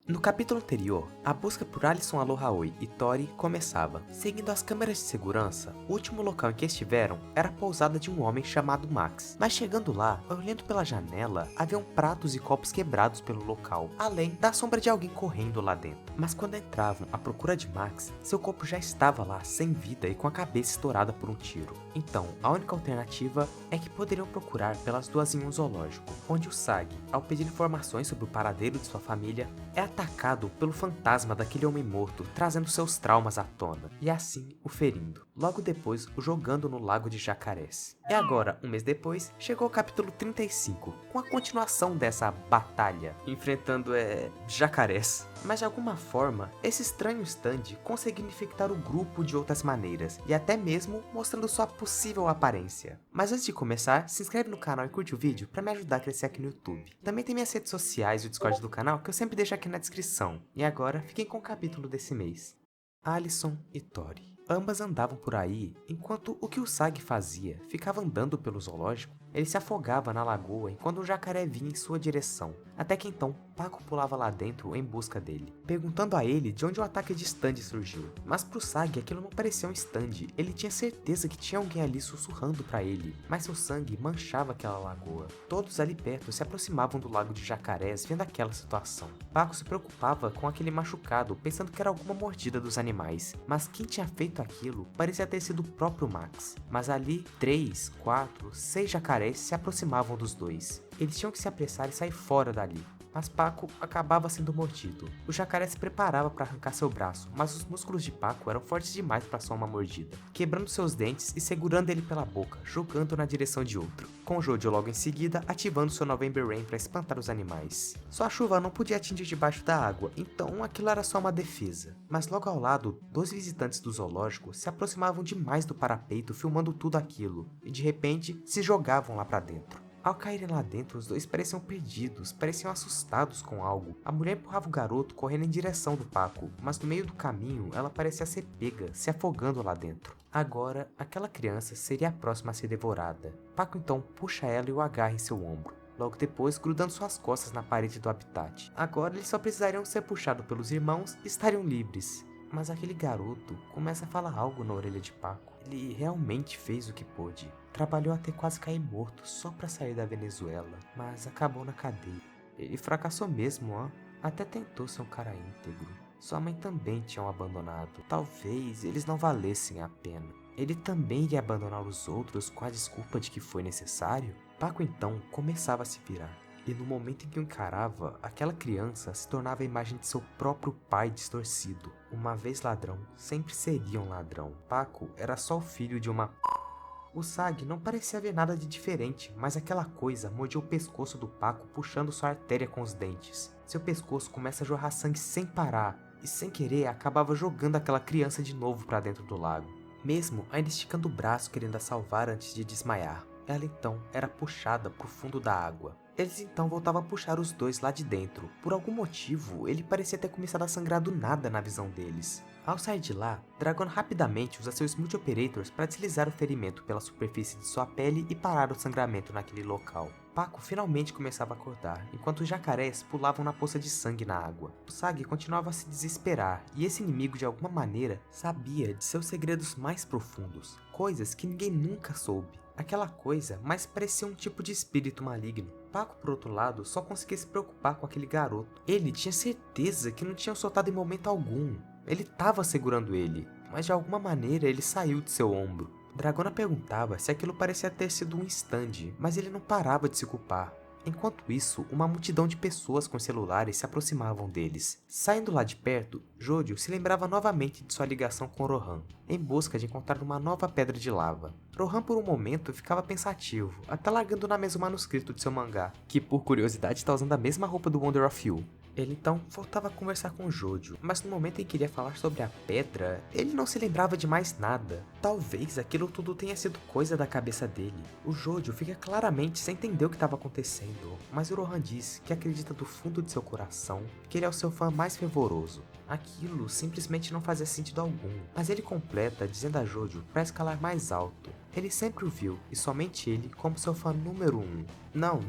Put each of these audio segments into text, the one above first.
No capítulo anterior, a busca por Alison Alohaoi e Tori começava. Seguindo as câmeras de segurança, o último local em que estiveram era a pousada de um homem chamado Max. Mas chegando lá, olhando pela janela, haviam pratos e copos quebrados pelo local, além da sombra de alguém correndo lá dentro. Mas quando entravam à procura de Max, seu corpo já estava lá, sem vida e com a cabeça estourada por um tiro. Então, a única alternativa é que poderiam procurar pelas duas em um zoológico, onde o Sag, ao pedir informações sobre o paradeiro de sua família, é atacado pelo fantasma daquele homem morto, trazendo seus traumas à tona, e assim o ferindo. Logo depois, o jogando no lago de jacarés. E agora, um mês depois, chegou o capítulo 35, com a continuação dessa batalha, enfrentando jacarés. Mas de alguma forma, esse estranho stand conseguiu infectar o grupo de outras maneiras, e até mesmo mostrando sua possível aparência. Mas antes de começar, se inscreve no canal e curte o vídeo para me ajudar a crescer aqui no YouTube. Também tem minhas redes sociais e o Discord do canal que eu sempre deixo aqui na descrição. E agora, fiquem com o capítulo desse mês. Alison e Tori. Ambas andavam por aí, enquanto o que o Sag fazia, ficava andando pelo zoológico, ele se afogava na lagoa enquanto um jacaré vinha em sua direção, até que então Paco pulava lá dentro em busca dele, perguntando a ele de onde o ataque de stand surgiu. Mas pro Sag aquilo não parecia um stand, ele tinha certeza que tinha alguém ali sussurrando pra ele, mas seu sangue manchava aquela lagoa. Todos ali perto se aproximavam do lago de jacarés vendo aquela situação. Paco se preocupava com aquele machucado, pensando que era alguma mordida dos animais, mas quem tinha feito aquilo parecia ter sido o próprio Max. Mas ali, 3, 4, 6 jacarés se aproximavam dos dois. Eles tinham que se apressar e sair fora dali. Mas Paco acabava sendo mordido. O jacaré se preparava para arrancar seu braço, mas os músculos de Paco eram fortes demais para só uma mordida, quebrando seus dentes e segurando ele pela boca, jogando na direção de outro, com Jojo logo em seguida ativando seu November Rain para espantar os animais. Sua chuva não podia atingir debaixo da água, então aquilo era só uma defesa. Mas logo ao lado, 2 visitantes do zoológico se aproximavam demais do parapeito filmando tudo aquilo, e de repente se jogavam lá para dentro. Ao caírem lá dentro, os dois pareciam perdidos, pareciam assustados com algo. A mulher empurrava o garoto correndo em direção do Paco, mas no meio do caminho ela parecia ser pega, se afogando lá dentro. Agora, aquela criança seria a próxima a ser devorada. Paco então puxa ela e o agarra em seu ombro, logo depois grudando suas costas na parede do habitat. Agora eles só precisariam ser puxados pelos irmãos e estariam livres. Mas aquele garoto começa a falar algo na orelha de Paco. Ele realmente fez o que pôde. Trabalhou até quase cair morto só pra sair da Venezuela, mas acabou na cadeia. Ele fracassou mesmo, ó. Até tentou ser um cara íntegro. Sua mãe também tinha o abandonado. Talvez eles não valessem a pena. Ele também iria abandonar os outros com a desculpa de que foi necessário? Paco então começava a se virar. E no momento em que o encarava, aquela criança se tornava a imagem de seu próprio pai distorcido. Uma vez ladrão, sempre seria um ladrão. Paco era só o filho de uma... O Sag não parecia ver nada de diferente, mas aquela coisa mordia o pescoço do Paco puxando sua artéria com os dentes. Seu pescoço começa a jorrar sangue sem parar, e sem querer acabava jogando aquela criança de novo para dentro do lago. Mesmo ainda esticando o braço querendo a salvar antes de desmaiar, ela então era puxada pro fundo da água. Eles então voltavam a puxar os dois lá de dentro. Por algum motivo, ele parecia ter começado a sangrar do nada na visão deles. Ao sair de lá, Dragon rapidamente usa seus Smooth Operators para deslizar o ferimento pela superfície de sua pele e parar o sangramento naquele local. Paco finalmente começava a acordar, enquanto os jacarés pulavam na poça de sangue na água. O Sag continuava a se desesperar, e esse inimigo de alguma maneira sabia de seus segredos mais profundos, coisas que ninguém nunca soube. Aquela coisa mais parecia um tipo de espírito maligno. Paco, por outro lado, só conseguia se preocupar com aquele garoto. Ele tinha certeza que não tinham soltado em momento algum. Ele estava segurando ele, mas de alguma maneira ele saiu de seu ombro. Dragona perguntava se aquilo parecia ter sido um stand, mas ele não parava de se culpar. Enquanto isso, uma multidão de pessoas com celulares se aproximavam deles. Saindo lá de perto, Jojo se lembrava novamente de sua ligação com Rohan, em busca de encontrar uma nova pedra de lava. Rohan por um momento ficava pensativo, até largando na mesa o manuscrito de seu mangá, que por curiosidade está usando a mesma roupa do Wonder of You. Ele então voltava a conversar com Jojo, mas no momento em que iria falar sobre a pedra, ele não se lembrava de mais nada. Talvez aquilo tudo tenha sido coisa da cabeça dele. O Jojo fica claramente sem entender o que estava acontecendo, mas o Rohan diz que acredita do fundo de seu coração que ele é o seu fã mais fervoroso. Aquilo simplesmente não fazia sentido algum, mas ele completa dizendo a Jojo para escalar mais alto. Ele sempre o viu, e somente ele, como seu fã número 1. Não,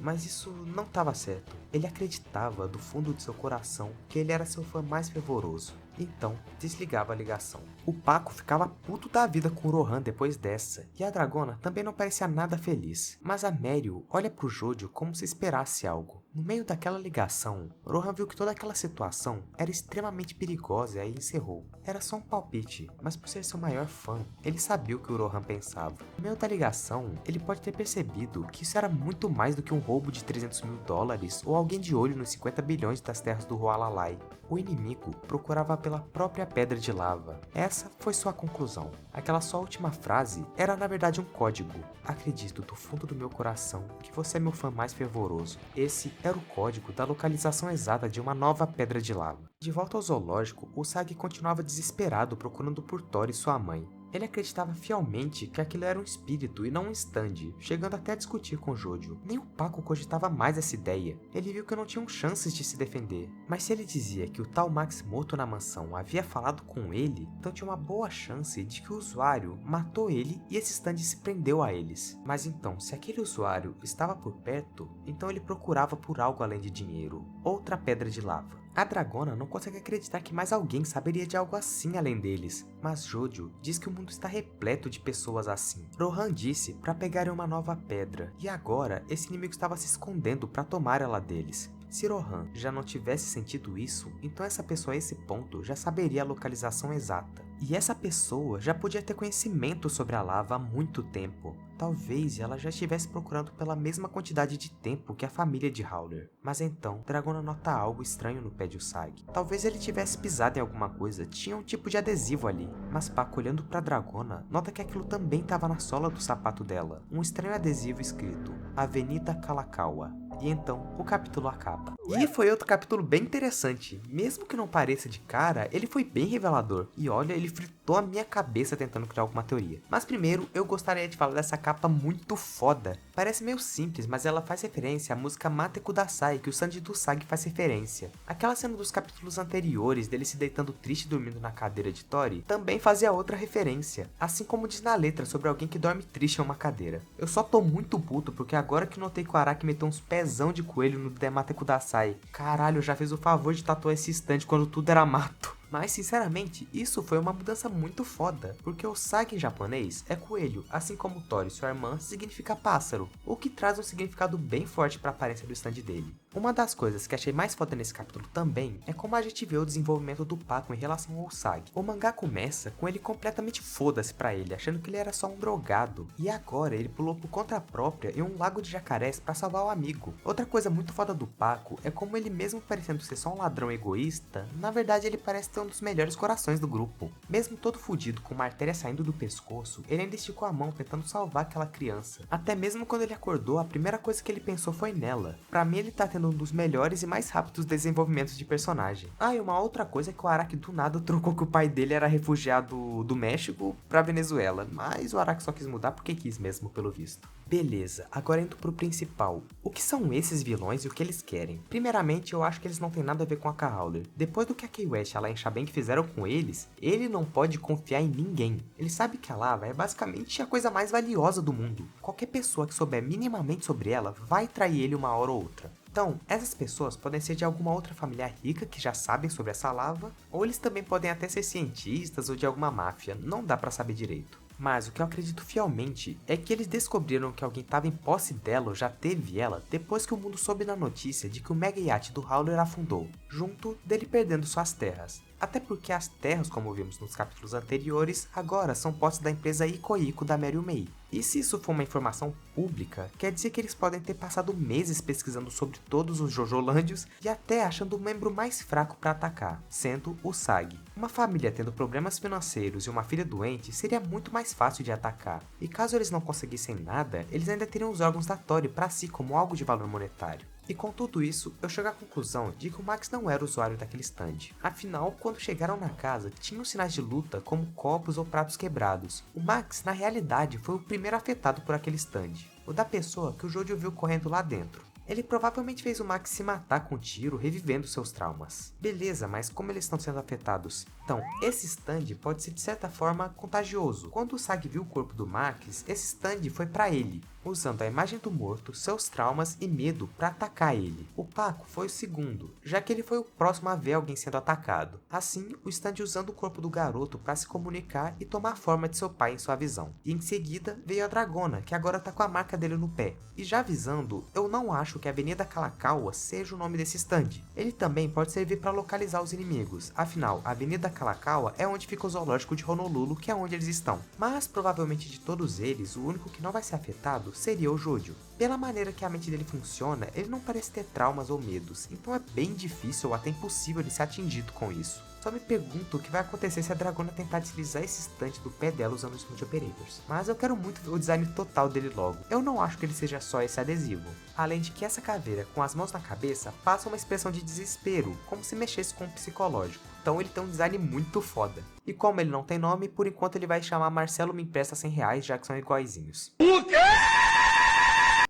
mas isso não estava certo. Ele acreditava do fundo de seu coração que ele era seu fã mais fervoroso. Então, desligava a ligação. O Paco ficava puto da vida com o Rohan depois dessa, e a Dragona também não parecia nada feliz. Mas a Meryl olha pro Jojo como se esperasse algo. No meio daquela ligação, Rohan viu que toda aquela situação era extremamente perigosa e aí encerrou. Era só um palpite, mas por ser seu maior fã, ele sabia o que o Rohan pensava. No meio da ligação, ele pode ter percebido que isso era muito mais do que um roubo de 300 mil dólares ou alguém de olho nos 50 bilhões das terras do Hualalai. O inimigo procurava pela própria pedra de lava. Essa foi sua conclusão. Aquela sua última frase era na verdade um código. Acredito do fundo do meu coração que você é meu fã mais fervoroso. Esse era o código da localização exata de uma nova pedra de lava. De volta ao zoológico, o Sag continuava desesperado procurando por Tori e sua mãe. Ele acreditava fielmente que aquilo era um espírito e não um stand, chegando até a discutir com Jojo. Nem o Paco cogitava mais essa ideia. Ele viu que não tinham chances de se defender. Mas se ele dizia que o tal Maximoto na mansão havia falado com ele, então tinha uma boa chance de que o usuário matou ele e esse stand se prendeu a eles. Mas então, se aquele usuário estava por perto, então ele procurava por algo além de dinheiro, outra pedra de lava. A Dragona não consegue acreditar que mais alguém saberia de algo assim além deles, mas Jojo diz que o mundo está repleto de pessoas assim. Rohan disse para pegarem uma nova pedra, e agora esse inimigo estava se escondendo para tomar ela deles. Se Rohan já não tivesse sentido isso, então essa pessoa a esse ponto já saberia a localização exata. E essa pessoa já podia ter conhecimento sobre a lava há muito tempo. Talvez ela já estivesse procurando pela mesma quantidade de tempo que a família de Howler. Mas então, Dragona nota algo estranho no pé de Usagi. Talvez ele tivesse pisado em alguma coisa, tinha um tipo de adesivo ali. Mas Paco, olhando pra Dragona, nota que aquilo também estava na sola do sapato dela. Um estranho adesivo escrito, Avenida Kalakaua. E então, o capítulo acaba. E foi outro capítulo bem interessante. Mesmo que não pareça de cara, ele foi bem revelador. E olha, ele fritou a minha cabeça tentando criar alguma teoria. Mas primeiro, eu gostaria de falar dessa capa muito foda. Parece meio simples, mas ela faz referência à música Mate Kudasai, que o Sanji do Sag faz referência. Aquela cena dos capítulos anteriores, dele se deitando triste dormindo na cadeira de Tori, também fazia outra referência. Assim como diz na letra sobre alguém que dorme triste em uma cadeira. Eu só tô muito puto, porque agora que notei que o Araki meteu uns pezão de coelho no Demate Kudasai. Caralho, já fez o favor de tatuar esse stand quando tudo era mato. Mas, sinceramente, isso foi uma mudança muito foda, porque o Sag em japonês é coelho, assim como Tori, sua irmã, significa pássaro, o que traz um significado bem forte para a aparência do stand dele. Uma das coisas que achei mais foda nesse capítulo também é como a gente vê o desenvolvimento do Paco em relação ao Sag. O mangá começa com ele completamente foda-se pra ele, achando que ele era só um drogado, e agora ele pulou por conta própria em um lago de jacarés pra salvar o amigo. Outra coisa muito foda do Paco é como ele, mesmo parecendo ser só um ladrão egoísta, na verdade ele parece ter um dos melhores corações do grupo. Mesmo todo fudido com uma artéria saindo do pescoço, ele ainda esticou a mão tentando salvar aquela criança. Até mesmo quando ele acordou, a primeira coisa que ele pensou foi nela. Pra mim ele tá tendo um dos melhores e mais rápidos desenvolvimentos de personagem. Ah, e uma outra coisa é que o Araki do nada trocou que o pai dele era refugiado do México pra Venezuela, mas o Araki só quis mudar porque quis mesmo, pelo visto. Beleza, agora indo pro principal. O que são esses vilões e o que eles querem? Primeiramente, eu acho que eles não têm nada a ver com a K-Howler. Depois do que a K-West e a Lain Shaben fizeram com eles, ele não pode confiar em ninguém. Ele sabe que a lava é basicamente a coisa mais valiosa do mundo. Qualquer pessoa que souber minimamente sobre ela vai trair ele uma hora ou outra. Então, essas pessoas podem ser de alguma outra família rica que já sabem sobre essa lava, ou eles também podem até ser cientistas ou de alguma máfia, não dá pra saber direito. Mas o que eu acredito fielmente é que eles descobriram que alguém estava em posse dela ou já teve ela depois que o mundo soube na notícia de que o mega iate do Howler afundou, junto dele perdendo suas terras. Até porque as terras, como vimos nos capítulos anteriores, agora são posse da empresa Ikoiko da Meryl Mei. E se isso for uma informação pública, quer dizer que eles podem ter passado meses pesquisando sobre todos os Jojolândios e até achando o membro mais fraco para atacar, sendo o Sag. Uma família tendo problemas financeiros e uma filha doente seria muito mais fácil de atacar. E caso eles não conseguissem nada, eles ainda teriam os órgãos da Tori para si como algo de valor monetário. E com tudo isso, eu chego à conclusão de que o Max não era o usuário daquele stand. Afinal, quando chegaram na casa, tinham sinais de luta como copos ou pratos quebrados. O Max, na realidade, foi o primeiro afetado por aquele stand. O da pessoa que o Jojo viu correndo lá dentro. Ele provavelmente fez o Max se matar com um tiro, revivendo seus traumas. Beleza, mas como eles estão sendo afetados? Então, esse stand pode ser de certa forma contagioso. Quando o Sag viu o corpo do Max, esse stand foi pra ele, usando a imagem do morto, seus traumas e medo para atacar ele. O Paco foi o segundo, já que ele foi o próximo a ver alguém sendo atacado. Assim, o stand usando o corpo do garoto para se comunicar e tomar a forma de seu pai em sua visão. E em seguida veio a Dragona, que agora tá com a marca dele no pé. E já avisando, eu não acho que a Avenida Kalakaua seja o nome desse stand. Ele também pode servir para localizar os inimigos, afinal, a Avenida Kalakaua é onde fica o zoológico de Honolulu, que é onde eles estão. Mas provavelmente de todos eles, o único que não vai ser afetado seria o Jojo. Pela maneira que a mente dele funciona, ele não parece ter traumas ou medos, então é bem difícil ou até impossível de ser atingido com isso. Só me pergunto o que vai acontecer se a Dragona tentar deslizar esse estante do pé dela usando o Smooth Operators. Mas eu quero muito ver o design total dele logo. Eu não acho que ele seja só esse adesivo. Além de que essa caveira com as mãos na cabeça passa uma expressão de desespero, como se mexesse com o psicológico. Então ele tem um design muito foda. E como ele não tem nome, por enquanto ele vai chamar Marcelo Me Empresta R$100, já que são iguaizinhos. O quê?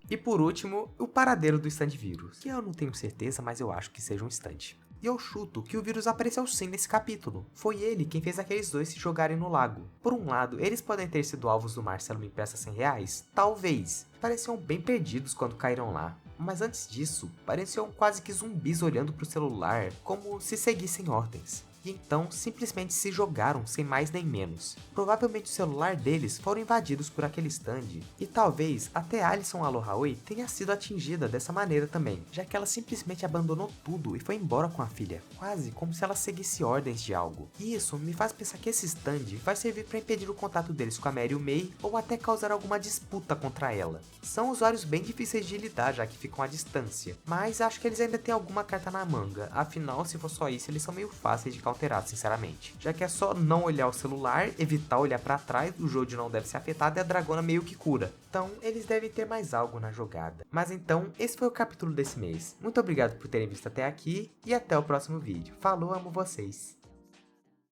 E por último, o paradeiro do stand vírus, que eu não tenho certeza, mas eu acho que seja um stand. E eu chuto que o vírus apareceu sim nesse capítulo. Foi ele quem fez aqueles dois se jogarem no lago. Por um lado, eles podem ter sido alvos do Marcelo Me Empresta R$100? Talvez. Pareciam bem perdidos quando caíram lá. Mas antes disso, pareciam quase que zumbis olhando pro celular, como se seguissem ordens. E então simplesmente se jogaram sem mais nem menos. Provavelmente o celular deles foram invadidos por aquele stand, e talvez até Alison Alohaoi tenha sido atingida dessa maneira também, já que ela simplesmente abandonou tudo e foi embora com a filha, quase como se ela seguisse ordens de algo. E isso me faz pensar que esse stand vai servir para impedir o contato deles com a Mary e o Mei, ou até causar alguma disputa contra ela. São usuários bem difíceis de lidar, já que ficam à distância, mas acho que eles ainda têm alguma carta na manga, afinal se for só isso eles são meio fáceis de counterar, sinceramente. Já que é só não olhar o celular, evitar olhar pra trás, o Jojo não deve ser afetado e a Dragona meio que cura. Então, eles devem ter mais algo na jogada. Mas então, esse foi o capítulo desse mês. Muito obrigado por terem visto até aqui e até o próximo vídeo. Falou, amo vocês!